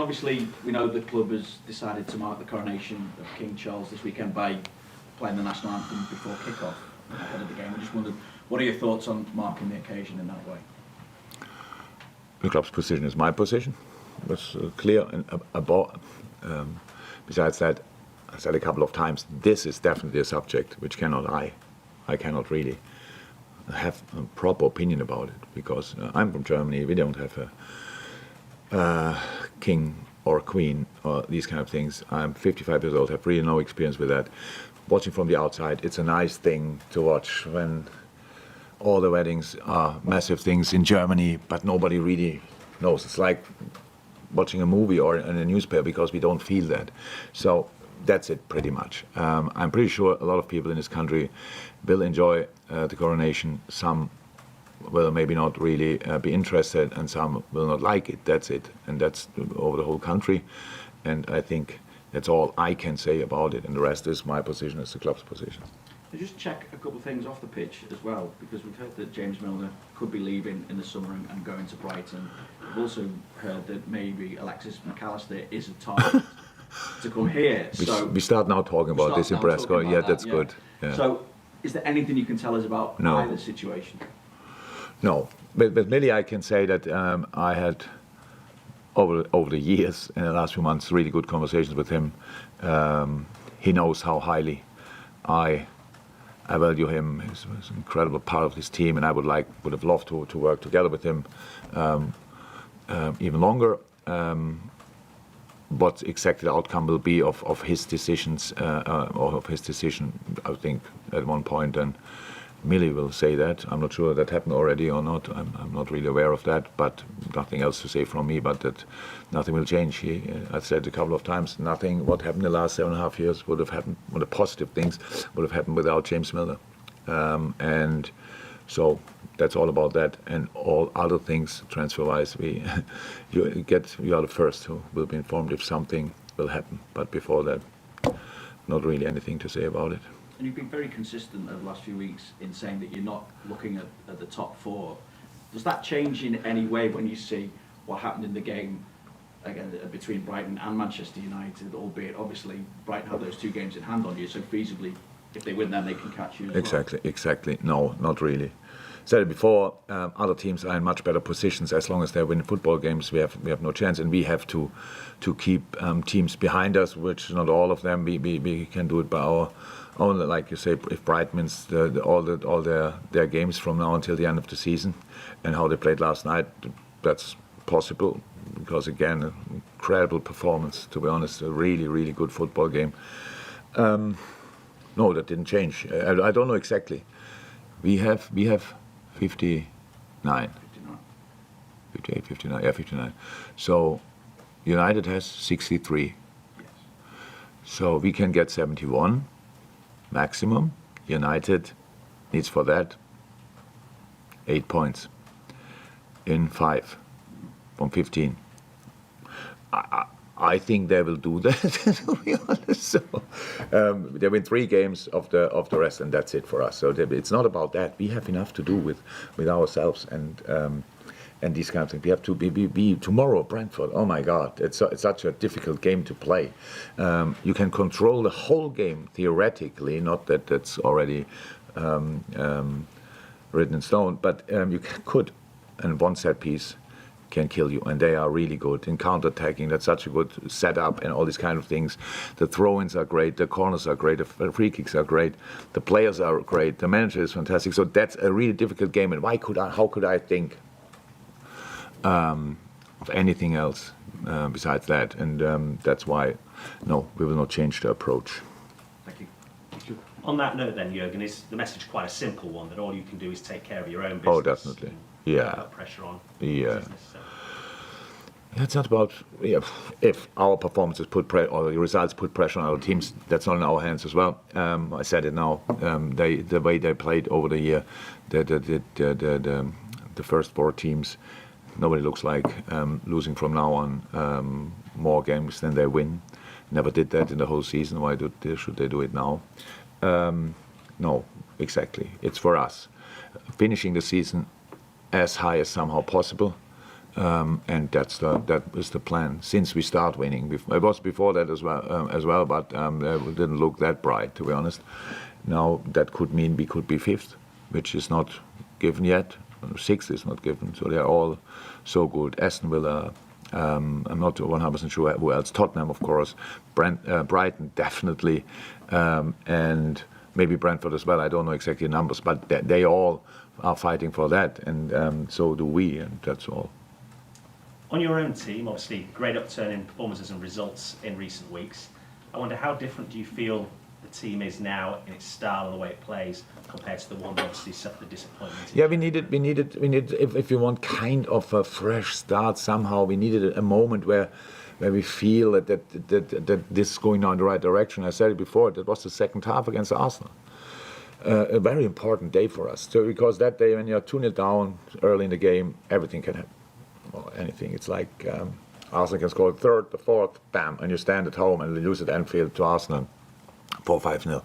Obviously, we know the club has decided to mark the coronation of King Charles this weekend by playing the national anthem before kick-off ahead of the game. I just wondered, what are your thoughts on marking the occasion in that way? The club's position is my position. It's clear. And besides that, I said a couple of times, this is definitely a subject which I cannot really have a proper opinion about it, because I'm from Germany. We don't have a king or queen or these kind of things. I'm 55 years old, have really no experience with that. Watching from the outside, it's a nice thing to watch when all the weddings are massive things in Germany, but nobody really knows. It's like watching a movie or in a newspaper, because we don't feel that. So that's it pretty much. I'm pretty sure a lot of people in this country will enjoy the coronation. Some will maybe not really be interested, and some will not like it. That's it. And that's over the whole country. And I think that's all I can say about it. And the rest is my position, it's the club's position. Just check a couple of things off the pitch as well, because we've heard that James Milner could be leaving in the summer and going to Brighton. We've also heard that maybe Alexis McAllister is a target to come here. We start now talking about this in Bresco. Yeah, that's good. Yeah. So, is there anything you can tell us about either situation? No, but Millie, I can say that I had over the years, in the last few months, really good conversations with him. He knows how highly I value him. He's an incredible part of this team, and I would have loved to work together with him even longer. What exactly the outcome will be of his decisions, or of his decision, I think at one point, and Millie will say that. I'm not sure that happened already or not. I'm not really aware of that, but nothing else to say from me, but that nothing will change. I've said a couple of times, nothing what happened in the last 7.5 years would have happened, or the positive ththings would have happened without James Milner. And so that's all about that. And all other things, transfer-wise, you are the first who will be informed if something will happen. But before that, not really anything to say about it. And you've been very consistent over the last few weeks in saying that you're not looking at the top four. Does that change in any way when you see what happened in the game again between Brighton and Manchester United, albeit obviously Brighton have those 2 games in hand on you, so feasibly if they win then they can catch you as well? Exactly. No, not really. Said it before, other teams are in much better positions. As long as they win football games, we have no chance, and we have to keep teams behind us, which not all of them. We can do it by our own. Like you say, if Brighton wins all their games from now until the end of the season, and how they played last night, that's possible, because again, incredible performance. To be honest, a really good football game. No, that didn't change. I don't know exactly. We have 59. 58, 59, yeah, 59. So United has 63. Yes. So we can get 71 maximum. United needs for that 8 points in 5 from 15. I think they will do that, to be honest. So, they win 3 games of the rest, and that's it for us. So it's not about that. We have enough to do with ourselves and these kinds of things. We have to be tomorrow, Brentford. Oh my God, it's such a difficult game to play. You can control the whole game theoretically, not that that's already written in stone, but you could, and one set piece can kill you, and they are really good in counter-attacking. That's such a good setup and all these kind of things. The throw-ins are great, the corners are great, the free kicks are great, the players are great, the manager is fantastic. So that's a really difficult game, and how could I think of anything else besides that? And that's why, no, we will not change the approach. Thank you. On that note then, Jurgen, is the message quite a simple one, that all you can do is take care of your own business? Oh, definitely. Yeah. Put pressure on Yeah. business, so. It's not about if our performances or the results put pressure on our teams. That's not in our hands as well. I said it now. The way they played over the year, the first 4 teams, nobody looks like losing from now on more games than they win. Never did that in the whole season. Why should they do it now? No, exactly. It's for us finishing the season as high as somehow possible. and that is the plan since we start winning. It was before that as well, but it didn't look that bright, to be honest. Now that could mean we could be fifth, which is not given yet. Sixth is not given, so they're all so good. Aston Villa, I'm not 100% sure who else. Tottenham, of course. Brighton, definitely, and maybe Brentford as well. I don't know exactly the numbers, but they all are fighting for that, and so do we, and that's all. On your own team, obviously, great upturn in performances and results in recent weeks. I wonder, how different do you feel the team is now in its style and the way it plays compared to the one that obviously suffered the disappointment? Yeah, we needed. If you want kind of a fresh start somehow, we needed a moment where we feel that this is going now in the right direction. I said it before. That was the second half against Arsenal. A very important day for us. So because that day, when you're 2-0 down early in the game, everything can happen. Or anything. It's like Arsenal can score the third, the fourth, bam, and you stand at home and lose at Anfield to Arsenal 4-5-0.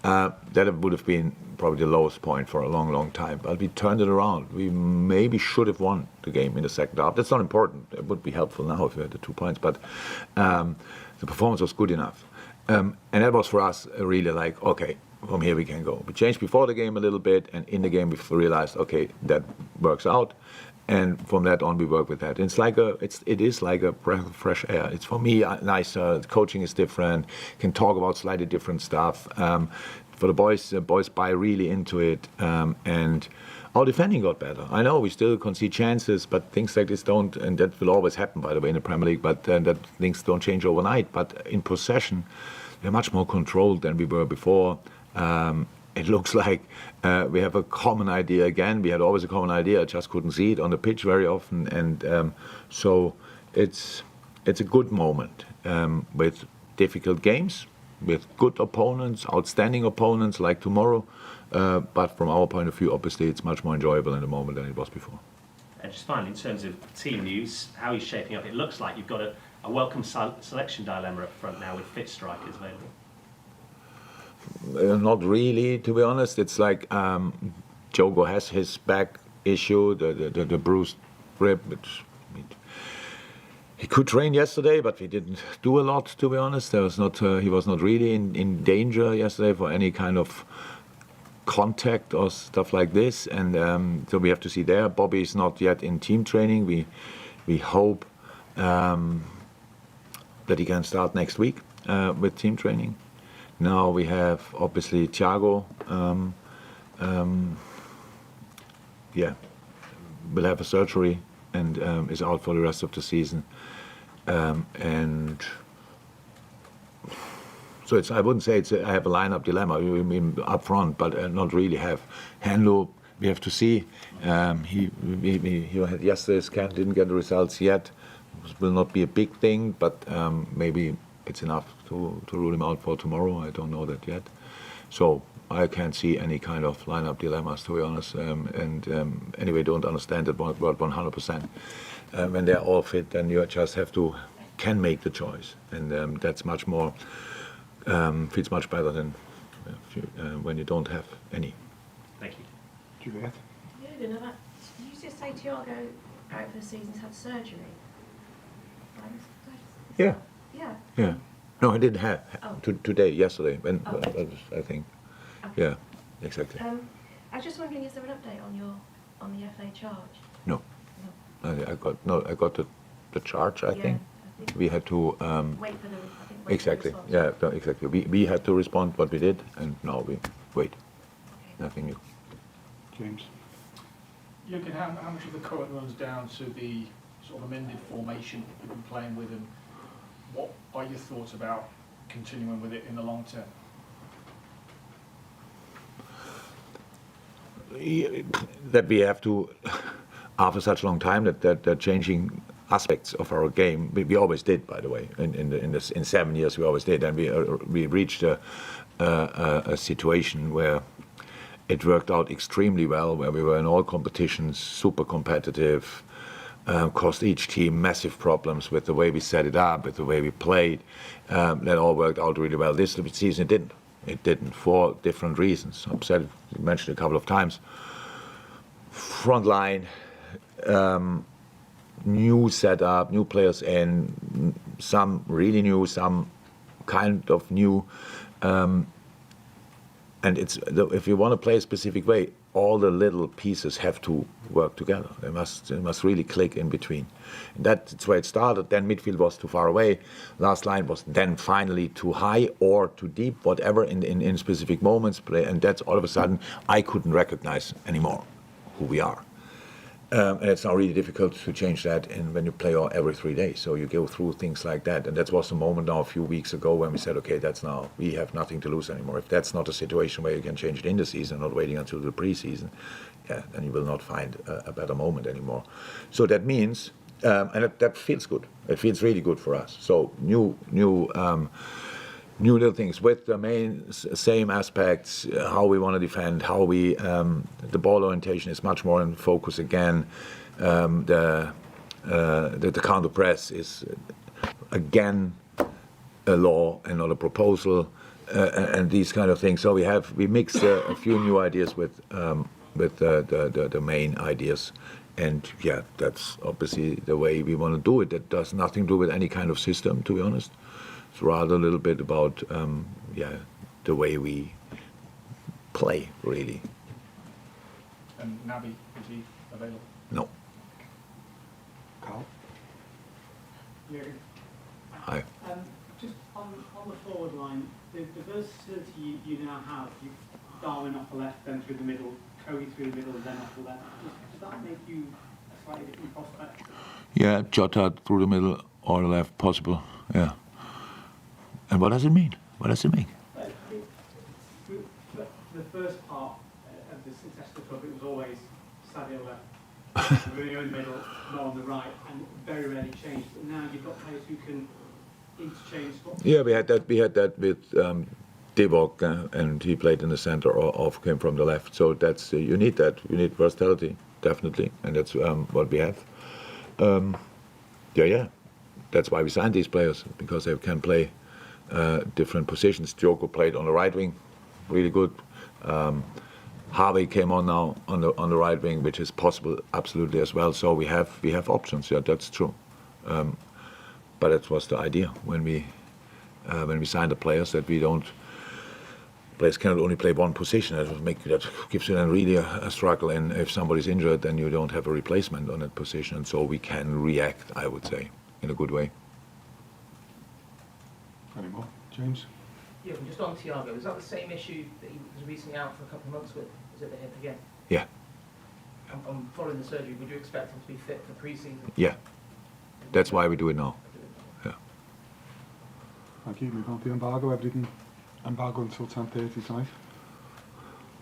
That would have been probably the lowest point for a long, long time. But we turned it around. We maybe should have won the game in the second half. That's not important. It would be helpful now if we had the 2 points. But the performance was good enough. And that was for us really like, okay, from here we can go. We changed before the game a little bit, and in the game we realized, okay, that works out. And from that on, we work with that. It is like a breath of fresh air. It's for me nicer. The coaching is different. Can talk about slightly different stuff. For the boys buy really into it, and our defending got better. I know we still concede chances, but things like this don't, and that will always happen, by the way, in the Premier League. But that things don't change overnight. But in possession, we're much more controlled than we were before. It looks like we have a common idea again. We had always a common idea, I just couldn't see it on the pitch very often. And so it's a good moment with difficult games, with good opponents, outstanding opponents like tomorrow. But from our point of view, obviously, it's much more enjoyable in the moment than it was before. And just finally, in terms of team news, how are you shaping up? It looks like you've got a welcome selection dilemma up front now with fit strikers available. Not really, to be honest. It's like Jogo has his back issue, the bruised rib. He could train yesterday, but he didn't do a lot, to be honest. He was not really in danger yesterday for any kind of contact or stuff like this. And so we have to see there. Bobby is not yet in team training. We hope that he can start next week with team training. Now we have obviously Thiago, will have a surgery and is out for the rest of the season. And so I wouldn't say I have a lineup dilemma. I mean up front, but not really have. Handlo, we have to see. He had yesterday's scan, didn't get the results yet. It will not be a big thing, but maybe it's enough to rule him out for tomorrow. I don't know that yet. So I can't see any kind of lineup dilemmas, to be honest. Anyway, don't understand that word 100%. When they're all fit, then you just can make the choice. And that's much more, fits much better than when you don't have any. Thank you. Juliet? Jurgen, did you just say Thiago out for the season's had surgery? Yeah. Yeah. Yeah. No, I didn't have Oh. today, yesterday, when Oh. I think. Okay. Yeah, exactly. I was just wondering, is there an update on the FA charge? No, No. I got the charge. I Yeah, think I think we had to wait for the. I think wait for the exactly. response. Yeah, no, exactly. We had to respond what we did, and now we wait. Okay. Nothing new. James? Jurgen, how much of the current runs down to the sort of amended formation you've been playing with, and what are your thoughts about continuing with it in the long term? That we have to, after such a long time, that changing aspects of our game. We always did, by the way. In 7 years, we always did, and we reached a situation where it worked out extremely well, where we were in all competitions, super competitive. Caused each team massive problems with the way we set it up, with the way we played. That all worked out really well. This season it didn't. It didn't for different reasons. I've said, you mentioned a couple of times. Front line new setup, new players in, some really new, some kind of new. And if you want to play a specific way, all the little pieces have to work together. They must really click in between. And that's where it started. Then midfield was too far away. Last line was then finally too high or too deep, whatever in specific moments. And that's all of a sudden I couldn't recognize anymore who we are. And it's now really difficult to change that when you play every 3 days. So you go through things like that. And that was the moment now a few weeks ago when we said, okay, we have nothing to lose anymore. If that's not a situation where you can change it in the season, not waiting until the preseason, then you will not find a better moment anymore. So that means, and that feels good. It feels really good for us. So new little things with the same aspects, how we want to defend, how the ball orientation is much more in focus again. The counter press is again a law and not a proposal, and these kind of things. So we mix a few new ideas with the main ideas. And yeah, that's obviously the way we want to do it. That does nothing to do with any kind of system, to be honest. It's rather a little bit about, the way we play, really. And Naby, is he available? No. Carl? Jurgen, Hi. just on the forward line, the versatility you now have, Darwin off the left, then through the middle, Cody through the middle, then off the left. Does that make you a slightly different prospect? Yeah, Jota through the middle or the left, possible. Yeah. And what does it mean? What does it mean? The first part of the success of the club, it was always Sadio left, Mourinho in the middle, Mo on the right, and very rarely changed. But now you've got players who can interchange spots. Yeah, we had that with Divock, and he played in the center or came from the left. So that's you need that. You need versatility, definitely, and that's what we have. That's why we signed these players, because they can play different positions. Diogo played on the right wing, really good. Harvey came on now on the right wing, which is possible absolutely as well. So we have options. Yeah, that's true. But that was the idea when we signed the players, that players cannot only play one position. That gives you then really a struggle. And if somebody's injured, then you don't have a replacement on that position. And so we can react, I would say, in a good way. Any more? James? Yeah, but just on Thiago, is that the same issue that he was recently out for a couple of months with? Is it the hip again? Yeah. And following the surgery, would you expect him to be fit for pre-season? Yeah. That's why we do it now. Yeah. Thank you. Move on to embargo. Everything embargo until 10:30 tonight.